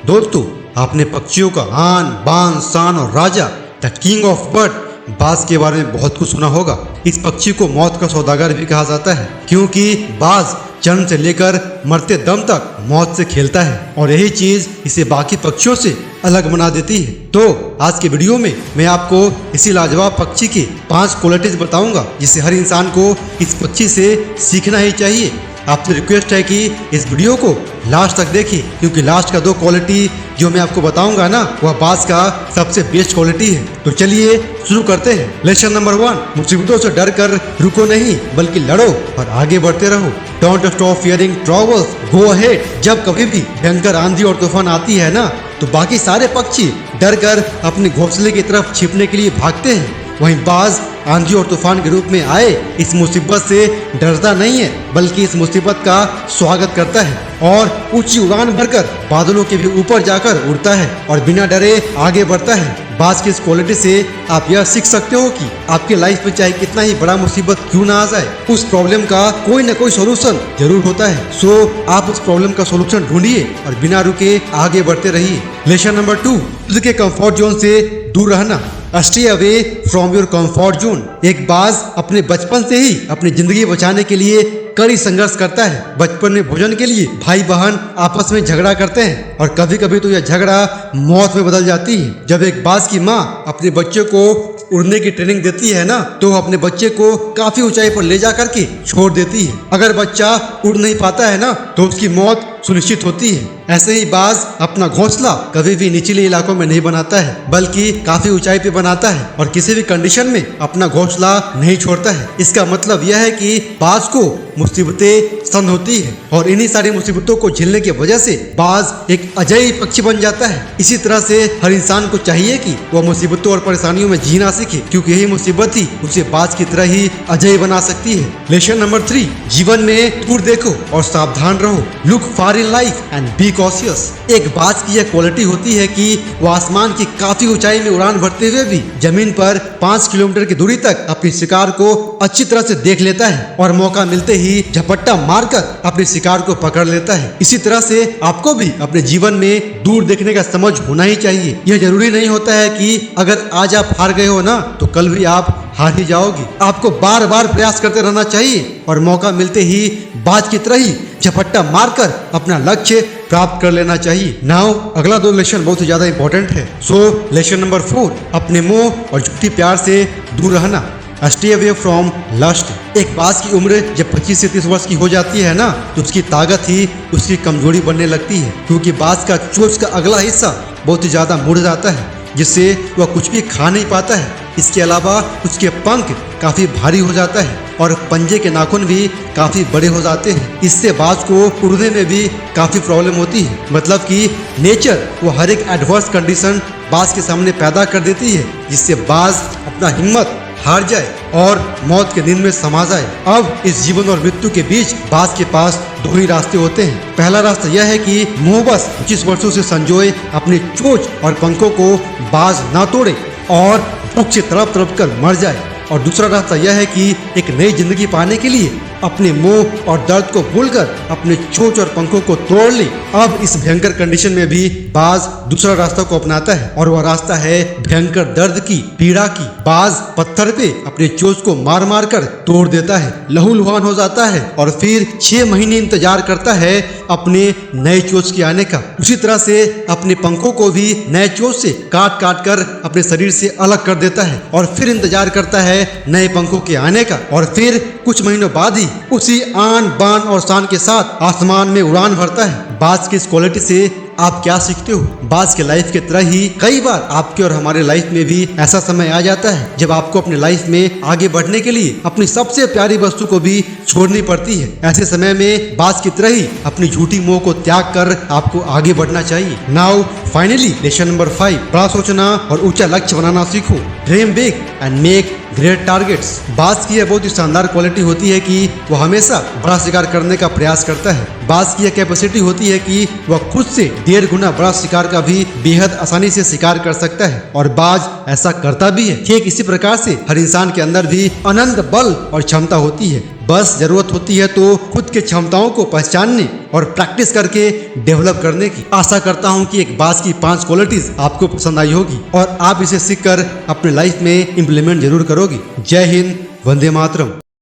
दोस्तों, आपने पक्षियों का आन बान शान और राजा द किंग ऑफ बर्ड बाज के बारे में बहुत कुछ सुना होगा। इस पक्षी को मौत का सौदागर भी कहा जाता है, क्योंकि बाज जन्म से लेकर मरते दम तक मौत से खेलता है और यही चीज इसे बाकी पक्षियों से अलग बना देती है। तो आज के वीडियो में मैं आपको इसी लाजवाब पक्षी की 5 क्वालिटीज बताऊंगा जिसे हर इंसान को इस पक्षी से सीखना ही चाहिए। आपसे रिक्वेस्ट है कि इस वीडियो को लास्ट तक देखिए, क्योंकि लास्ट का 2 क्वालिटी जो मैं आपको बताऊंगा ना, वह बाज का सबसे बेस्ट क्वालिटी है। तो चलिए शुरू करते हैं। लेसन नंबर 1, मुसीबतों से डर कर रुको नहीं बल्कि लड़ो और आगे बढ़ते रहो। Don't stop fearing troubles, go ahead. जब कभी भी भयंकर आंधी और तूफान आती है ना, तो बाकी सारे पक्षी डर कर अपने घोंसले की तरफ छिपने के लिए भागते हैं। वहीं बाज आंधी और तूफान के रूप में आए इस मुसीबत से डरता नहीं है, बल्कि इस मुसीबत का स्वागत करता है और ऊंची उड़ान भरकर बादलों के भी ऊपर जाकर उड़ता है और बिना डरे आगे बढ़ता है। बाज की इस क्वालिटी से आप यह सीख सकते हो कि आपके लाइफ में चाहे कितना ही बड़ा मुसीबत क्यों ना आ जाए, उस प्रॉब्लम का कोई न कोई सोल्यूशन जरूर होता है। सो आप उस प्रॉब्लम का सोल्यूशन ढूंढिए और बिना रुके आगे बढ़ते रहिए। लेसन नंबर 2, खुद के कंफर्ट जोन से दूर रहना। Stay away from your comfort zone. एक बाज अपने बचपन से ही अपनी जिंदगी बचाने के लिए कड़ी संघर्ष करता है। बचपन में भोजन के लिए भाई बहन आपस में झगड़ा करते हैं और कभी कभी तो यह झगड़ा मौत में बदल जाती है। जब एक बाज की माँ अपने बच्चे को उड़ने की ट्रेनिंग देती है ना, तो वो अपने बच्चे को काफी ऊंचाई पर ले जा करके छोड़ देती है। अगर बच्चा उड़ नहीं पाता है ना, तो उसकी मौत सुनिश्चित होती है। ऐसे ही बाज अपना घोंसला कभी भी निचले इलाकों में नहीं बनाता है, बल्कि काफी ऊंचाई पे बनाता है और किसी भी कंडीशन में अपना घोंसला नहीं छोड़ता है। इसका मतलब यह है कि बाज को मुसीबतें पसंद होती है और इन्हीं सारी मुसीबतों को झेलने की वजह से बाज एक अजयी पक्षी बन जाता है। इसी तरह से हर इंसान को चाहिए कि वह मुसीबतों और परेशानियों में जीना सीखे, क्योंकि यही मुसीबत ही उसे बाज की तरह ही अजयी बना सकती है। लेसन नंबर 3, जीवन में दूर देखो और सावधान रहो। Look far in life and be cautious. एक बाज की यह क्वालिटी होती है कि वह आसमान की काफी ऊंचाई में उड़ान भरते हुए भी जमीन पर 5 किलोमीटर की दूरी तक अपने शिकार को अच्छी तरह से देख लेता है और मौका मिलते ही झपट्टा मारकर अपने शिकार को पकड़ लेता है। इसी तरह से आपको भी अपने जीवन में दूर देखने का समझ होना ही चाहिए। यह जरूरी नहीं होता है कि अगर आज आप हार गए हो ना, तो कल भी आप हार ही जाओगे। आपको बार बार प्रयास करते रहना चाहिए और मौका मिलते ही बाज की तरह ही झपट्टा मारकर अपना लक्ष्य प्राप्त कर लेना चाहिए। नाउ अगला 2 लेसन बहुत ही ज्यादा इंपॉर्टेंट है। सो लेसन नंबर 4, अपने मोह और झूठी प्यार से दूर रहना। Stay away from lust. एक बाज की उम्र जब 25 से 30 वर्ष की हो जाती है ना, तो उसकी ताकत ही उसकी कमजोरी बनने लगती है, क्योंकि बाज का चोंच का अगला हिस्सा बहुत ही ज्यादा मुड़ जाता है, जिससे वह कुछ भी खा नहीं पाता है। इसके अलावा उसके पंख काफी भारी हो जाता है और पंजे के नाखून भी काफी बड़े हो जाते हैं। इससे बाज को उड़ने में भी काफी प्रॉब्लम होती है। मतलब कि नेचर वो हर एक एडवर्स कंडीशन बाज के सामने पैदा कर देती है, जिससे बाज अपना हिम्मत हार जाए और मौत के नींद में समा जाए। अब इस जीवन और मृत्यु के बीच बाज के पास 2 ही रास्ते होते हैं। पहला रास्ता यह है कि मोहबस 25 वर्षों से संजोए अपने चोंच और पंखों को बाज ना तोड़े और भूख से तड़प तड़प कर मर जाए। और दूसरा रास्ता यह है कि एक नई जिंदगी पाने के लिए अपने मोह और दर्द को भूलकर अपने चोंच और पंखों को तोड़ ले। अब इस भयंकर कंडीशन में भी बाज दूसरा रास्ता को अपनाता है और वह रास्ता है भयंकर दर्द की, पीड़ा की। बाज पत्थर पे अपने चोंच को मार मार कर तोड़ देता है, लहूलुहान हो जाता है और फिर 6 महीने इंतजार करता है अपने नए चोंच के आने का। उसी तरह से अपने पंखों को भी नए चोंच से काट काट कर अपने शरीर से अलग कर देता है और फिर इंतजार करता है नए पंखों के आने का। और फिर कुछ महीनों बाद ही उसी आन बान और शान के साथ आसमान में उड़ान भरता है। बाज की इस क्वालिटी से आप क्या सीखते हो? बाज के लाइफ के तरह ही कई बार आपके और हमारे लाइफ में भी ऐसा समय आ जाता है जब आपको अपने लाइफ में आगे बढ़ने के लिए अपनी सबसे प्यारी वस्तु को भी छोड़नी पड़ती है। ऐसे समय में बाज की तरह ही अपनी झूठी मोह को त्याग कर आपको आगे बढ़ना चाहिए। नाउ फाइनली लेसन नंबर 5, बड़ा सोचना और ऊंचा लक्ष्य बनाना सीखो। Dream big and make great targets. बाज की यह बहुत ही शानदार क्वालिटी होती है कि वह हमेशा बड़ा शिकार करने का प्रयास करता है। बाज की यह कैपेसिटी होती है कि वह खुद से 1.5 गुना बड़ा शिकार का भी बेहद आसानी से शिकार कर सकता है और बाज ऐसा करता भी है। ठीक इसी प्रकार से हर इंसान के अंदर भी अनंत बल और क्षमता होती है। बस जरूरत होती है तो खुद के क्षमताओं को पहचानने और प्रैक्टिस करके डेवलप करने की। आशा करता हूँ कि एक बाज की 5 क्वालिटीज आपको पसंद आई होगी और आप इसे सीखकर अपने लाइफ में इम्प्लीमेंट जरूर करोगी। जय हिंद, वंदे मातरम।